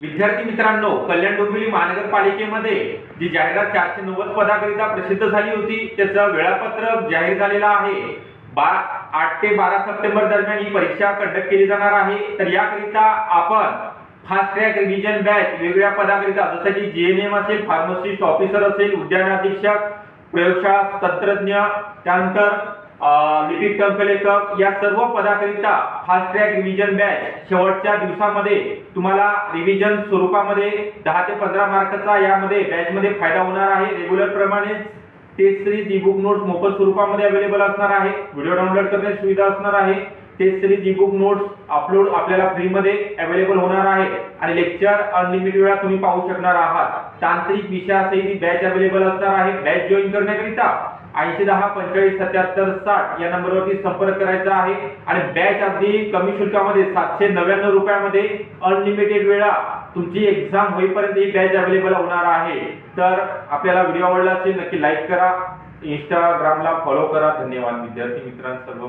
विद्यार्थी मित्रांनो, कल्याण डोंबिवली महानगरपालिकेमध्ये जी जाहिरात 490 पदाकरिता प्रसिद्ध झाली होती त्याचं वेळापत्रक जाहीर झालेलं आहे। 8 ते 12 सप्टेंबर दरम्यान ही परीक्षा कंडक्ट केली जाणार आहे। तर याकरिता आपण फास्ट ट्रॅक रिव्हिजन बॅच वेगवेगळ्या पदाकरिता जसं की जीएनएम असेल, फार्मसिस्ट ऑफिसर असेल, उद्यान अधीक्षक, प्रयोगशाळा तंत्रज्ञ, त्यानंतर लिपिक टंकलेखक या सर्व पदाकरिता फास्ट ट्रॅक रिव्हिजन बॅच शेवटच्या दिवसामध्ये तुम्हाला रिव्हिजन स्वरूपामध्ये 10 ते 15 मार्काचा यामध्ये बॅच मध्ये फायदा होणार आहे। रेग्युलर प्रमाणे टेस्ट सिरीज ई-बुक नोट्स मोफत स्वरूपामध्ये अवेलेबल असणार आहे। व्हिडिओ डाउनलोड करण्याची सुविधा असणार आहे। Test series ebook notes upload आपल्याला फ्री मध्ये अवेलेबल होणार आहे आणि लेक्चर अनलिमिटेड वेळा तुम्ही पाहू शकणार आहात। तांत्रिक विषयासहित बॅच अवेलेबल असणार आहे। बॅच जॉइन करण्याकरिता 8010 45 77 60 या नंबरवरती संपर्क करायचा आहे आणि बॅच अगदी कमी शुल्कामध्ये 799 रुपयामध्ये अनलिमिटेड वेळा तुमची एग्जाम होईपर्यंत ही बॅच अवेलेबल होणार आहे। तर आपल्याला व्हिडिओ आवडला असेल नक्की लाईक करा, इंस्टाग्रामला फॉलो करा। धन्यवाद विद्यार्थी मित्रांनो सर्व।